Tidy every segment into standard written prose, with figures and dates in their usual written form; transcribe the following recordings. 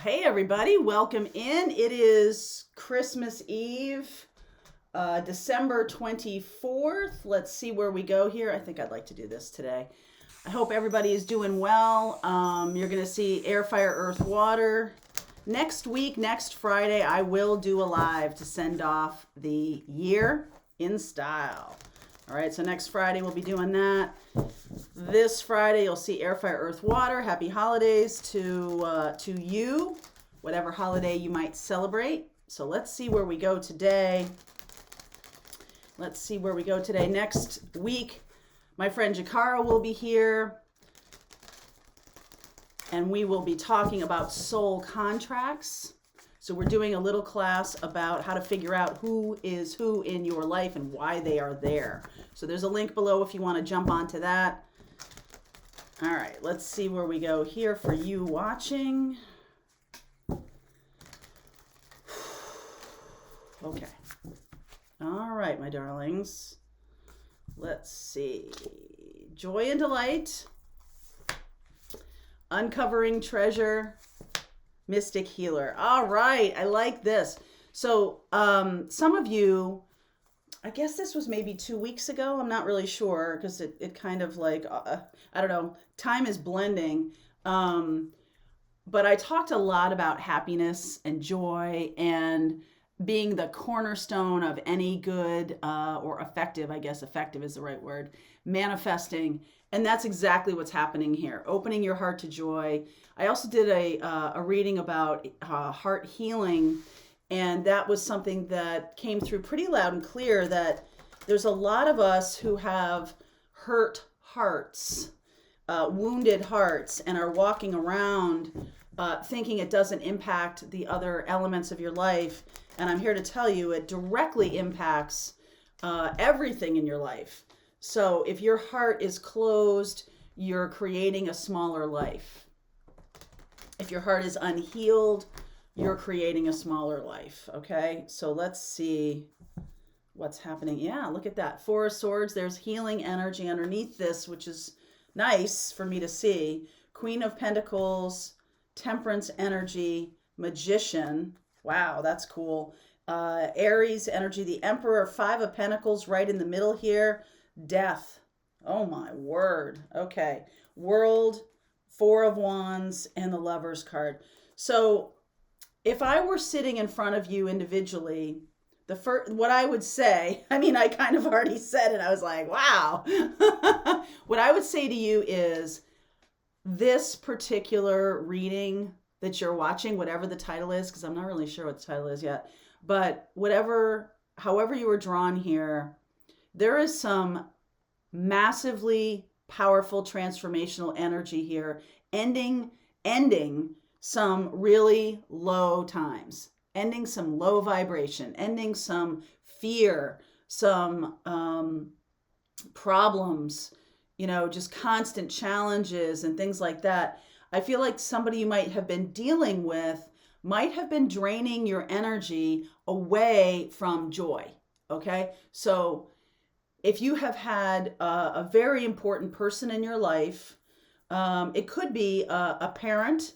Hey everybody, welcome in. It is Christmas Eve, December 24th. Let's see where we go here. I think I'd like to do this today. I hope everybody is doing well. You're going to see Air, Fire, Earth, Water. Next week, next Friday, I will do a live to send off the year in style. All right, so next Friday we'll be doing that. This Friday you'll see Air, Fire, Earth, Water. Happy holidays to you, whatever holiday you might celebrate. So let's see where we go today. Next week, my friend Jakara will be here, and we will be talking about soul contracts. So we're doing a little class about how to figure out who is who in your life and why they are there. So there's a link below if you want to jump onto that. All right, let's see where we go here for you watching. Okay. All right, my darlings. Let's see. Joy and delight. Uncovering treasure. Mystic healer. All right, I like this. So some of you, I guess this was maybe 2 weeks ago. I'm not really sure because it kind of like, I don't know, time is blending. But I talked a lot about happiness and joy and being the cornerstone of any good or effective, I guess effective is the right word, manifesting. And that's exactly what's happening here. Opening your heart to joy. I also did a reading about heart healing. And that was something that came through pretty loud and clear that there's a lot of us who have hurt hearts, wounded hearts, and are walking around thinking it doesn't impact the other elements of your life. And I'm here to tell you it directly impacts everything in your life. So if your heart is closed, you're creating a smaller life. If your heart is unhealed, you're creating a smaller life. Okay, so let's see what's happening. Yeah, look at that. Four of Swords. There's healing energy underneath this, which is nice for me to see. Queen of Pentacles, Temperance energy, Magician. Wow, that's cool. Aries energy, the Emperor, Five of Pentacles right in the middle here. Death. Oh my word. Okay. World, Four of Wands, and the Lover's card. So if I were sitting in front of you individually, what I would say, I mean, I kind of already said it. I was like, wow. What I would say to you is this particular reading that you're watching, whatever the title is, because I'm not really sure what the title is yet, but however you were drawn here, there is some massively powerful transformational energy here, ending some really low times, ending some low vibration, ending some fear, some problems, just constant challenges and things like that. I feel like somebody you might have been dealing with might have been draining your energy away from joy. Okay, so if you have had a very important person in your life, it could be a parent.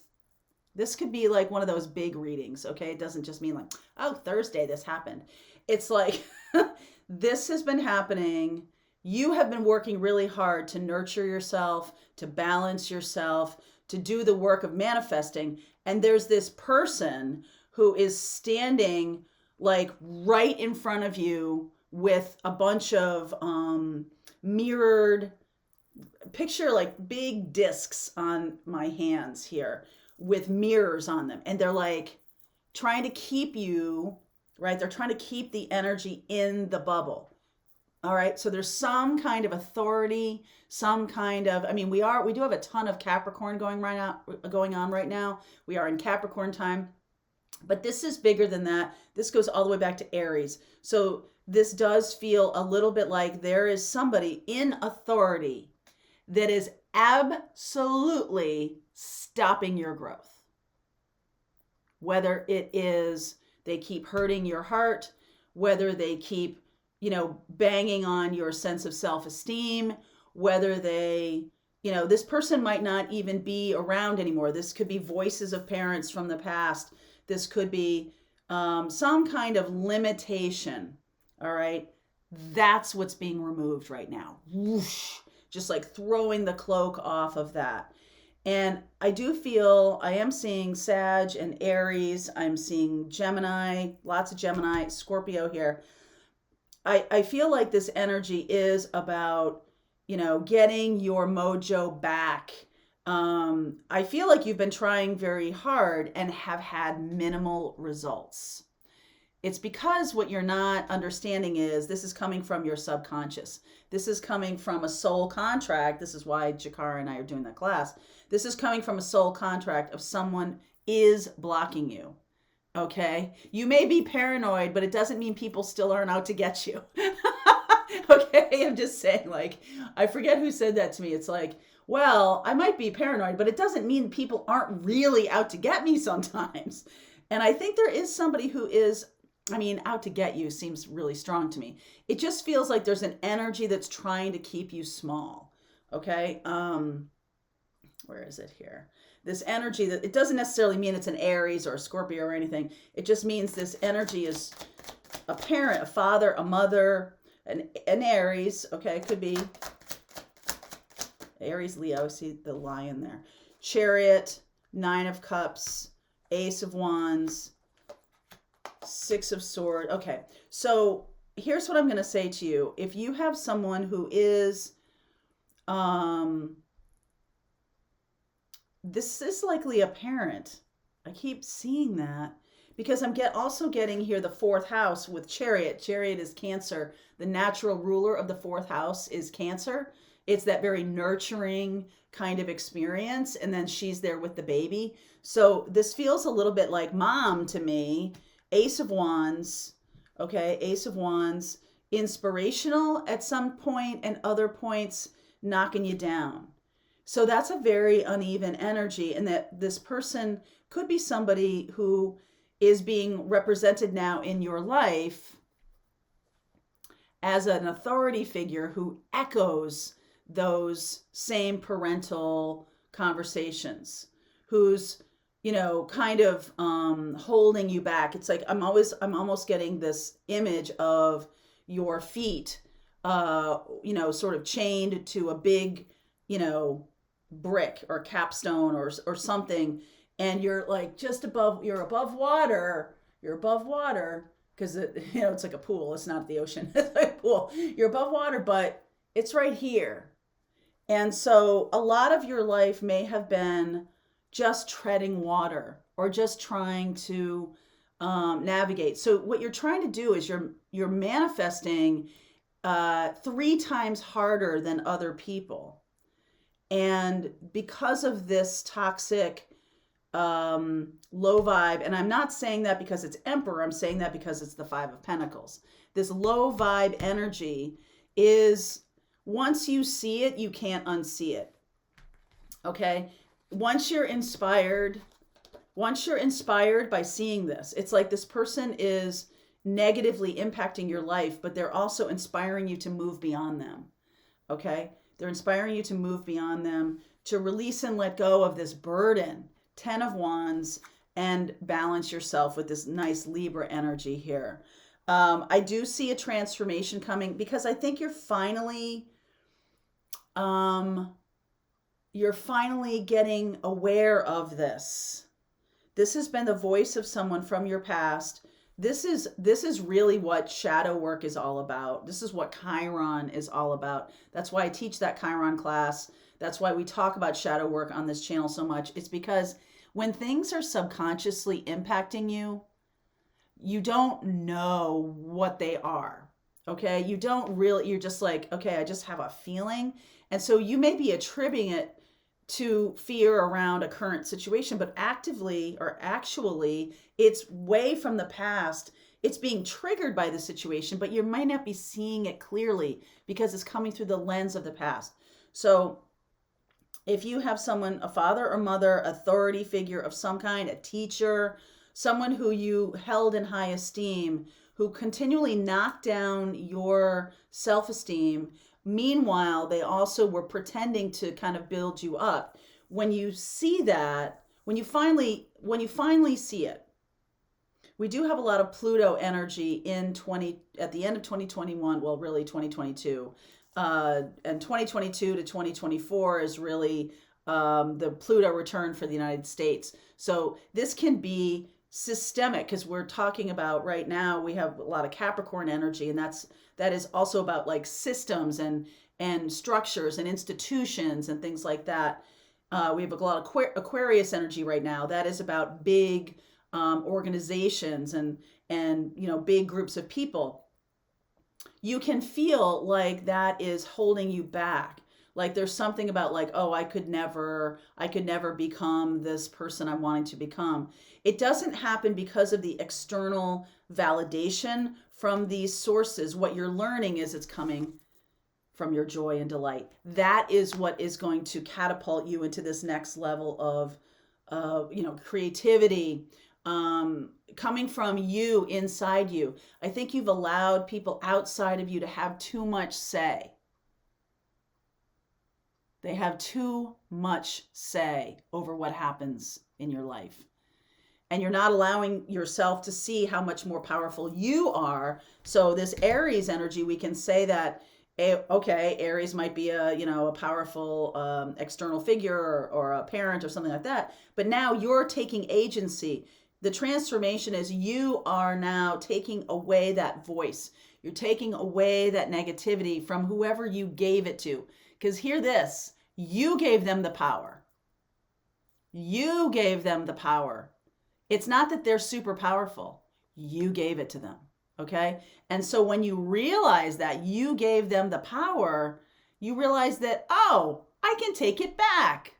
This could be like one of those big readings, okay? It doesn't just mean like, oh, Thursday this happened. It's like, this has been happening. You have been working really hard to nurture yourself, to balance yourself, to do the work of manifesting. And there's this person who is standing like right in front of you with a bunch of mirrored, picture like big discs on my hands here with mirrors on them. And they're like trying to keep you, right? They're trying to keep the energy in the bubble. All right. So there's some kind of authority, some kind of, I mean, we do have a ton of Capricorn going on right now. We are in Capricorn time, but this is bigger than that. This goes all the way back to Aries. So this does feel a little bit like there is somebody in authority that is absolutely stopping your growth. Whether it is they keep hurting your heart, whether they keep, banging on your sense of self-esteem, whether they this person might not even be around anymore. This could be voices of parents from the past. This could be some kind of limitation. All right. That's what's being removed right now. Whoosh, just like throwing the cloak off of that. And I do feel I am seeing Sag and Aries. I'm seeing Gemini, lots of Gemini, Scorpio here. I feel like this energy is about, getting your mojo back. I feel like you've been trying very hard and have had minimal results. It's because what you're not understanding is this is coming from your subconscious. This is coming from a soul contract. This is why Jakara and I are doing that class. This is coming from a soul contract of someone is blocking you. Okay? You may be paranoid, but it doesn't mean people still aren't out to get you. Okay? I'm just saying, I forget who said that to me. It's like, well, I might be paranoid, but it doesn't mean people aren't really out to get me sometimes. And I think there is somebody who is, out to get you seems really strong to me. It just feels like there's an energy that's trying to keep you small. Okay? Where is it here? This energy that it doesn't necessarily mean it's an Aries or a Scorpio or anything. It just means this energy is a parent, a father, a mother, an Aries. Okay, it could be Aries, Leo. See the lion there. Chariot, 9 of Cups, Ace of Wands, 6 of Swords. Okay, so here's what I'm going to say to you. If you have someone who is, this is likely a parent. I keep seeing that because I'm also getting here the 4th house with Chariot. Chariot is Cancer. The natural ruler of the 4th house is Cancer. It's that very nurturing kind of experience. And then she's there with the baby. So this feels a little bit like mom to me. Ace of Wands. Okay, Ace of Wands. Inspirational at some point and other points knocking you down. So that's a very uneven energy, and that this person could be somebody who is being represented now in your life as an authority figure who echoes those same parental conversations, who's, kind of holding you back. It's like I'm almost getting this image of your feet, sort of chained to a big, brick or capstone or something, and you're like you're above water because it's like a pool. It's not the ocean. It's like a pool. You're above water, but it's right here. And so a lot of your life may have been just treading water or just trying to navigate. So what you're trying to do is you're manifesting 3 times harder than other people. And because of this toxic, low vibe, and I'm not saying that because it's Emperor, I'm saying that because it's the 5 of Pentacles. This low vibe energy is, once you see it, you can't unsee it. Okay? Once you're inspired by seeing this, it's like this person is negatively impacting your life, but they're also inspiring you to move beyond them. Okay? They're inspiring you to move beyond them, to release and let go of this burden, 10 of Wands, and balance yourself with this nice Libra energy here. I do see a transformation coming because I think you're finally getting aware of this. This has been the voice of someone from your past. This is really what shadow work is all about. This is what Chiron is all about. That's why I teach that Chiron class. That's why we talk about shadow work on this channel so much. It's because when things are subconsciously impacting you, you don't know what they are. Okay? You're just like, okay, I just have a feeling. And so you may be attributing it to fear around a current situation, but actually, it's way from the past. It's being triggered by the situation, but you might not be seeing it clearly because it's coming through the lens of the past. So if you have someone, a father or mother, authority figure of some kind, a teacher, someone who you held in high esteem, who continually knocked down your self-esteem, Meanwhile, they also were pretending to kind of build you up. When you see that, when you finally see it, we do have a lot of Pluto energy at the end of 2021, well, really 2022. And 2022 to 2024 is really the Pluto return for the United States. So this can be systemic, because we're talking about right now, we have a lot of Capricorn energy, and that is also about like systems and structures and institutions and things like that. We have a lot of Aquarius energy right now. That is about big organizations and big groups of people. You can feel like that is holding you back. Like there's something about like, oh, I could never become this person I'm wanting to become. It doesn't happen because of the external validation from these sources. What you're learning is it's coming from your joy and delight. That is what is going to catapult you into this next level of creativity, coming from you, inside you. I think you've allowed people outside of you to have too much say. They have too much say over what happens in your life. And you're not allowing yourself to see how much more powerful you are. So this Aries energy, we can say that, okay, Aries might be a powerful external figure or a parent or something like that. But now you're taking agency. The transformation is you are now taking away that voice. You're taking away that negativity from whoever you gave it to. Because hear this, you gave them the power. You gave them the power. It's not that they're super powerful. You gave it to them. Okay? And so when you realize that you gave them the power, you realize that, oh, I can take it back.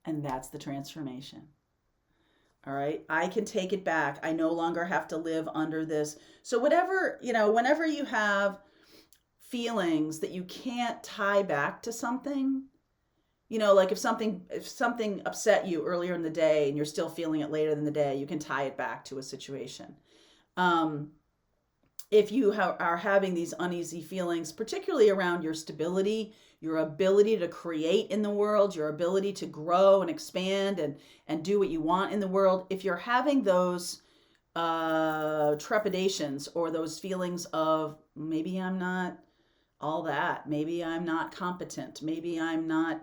And that's the transformation. All right? I can take it back. I no longer have to live under this. So whenever you have feelings that you can't tie back to something, like if something upset you earlier in the day and you're still feeling it later in the day, you can tie it back to a situation. If you are having these uneasy feelings, particularly around your stability, your ability to create in the world, your ability to grow and expand and do what you want in the world, if you're having those trepidations or those feelings of maybe I'm not all that, maybe I'm not competent, maybe I'm not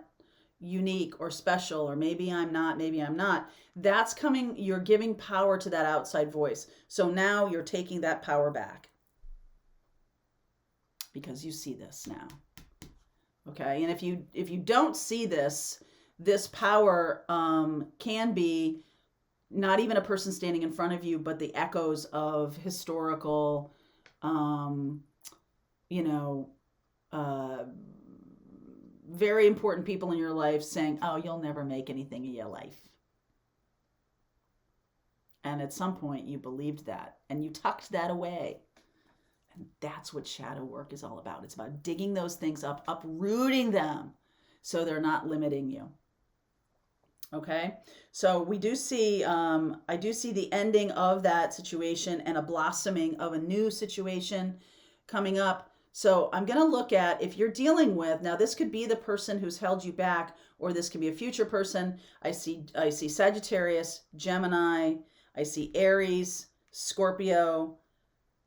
unique or special, or maybe I'm not, that's coming, you're giving power to that outside voice. So now you're taking that power back because you see this now. Okay. And if you don't see this power can be not even a person standing in front of you, but the echoes of historical, very important people in your life saying, oh, you'll never make anything in your life. And at some point you believed that and you tucked that away. And that's what shadow work is all about. It's about digging those things up, uprooting them so they're not limiting you. Okay. So we do see, I do see the ending of that situation and a blossoming of a new situation coming up. So I'm going to look at if you're dealing with, now this could be the person who's held you back, or this could be a future person. I see Sagittarius, Gemini, I see Aries, Scorpio,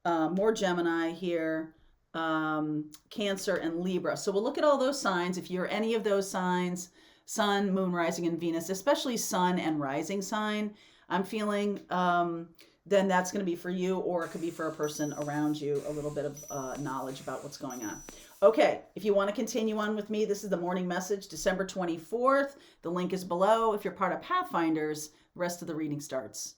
more Gemini here, Cancer and Libra. So we'll look at all those signs. If you're any of those signs, Sun, Moon, Rising, and Venus, especially Sun and Rising sign, I'm feeling, then that's going to be for you, or it could be for a person around you, a little bit of knowledge about what's going on. Okay, if you want to continue on with me, this is the morning message, December 24th. The link is below. If you're part of Pathfinders, the rest of the reading starts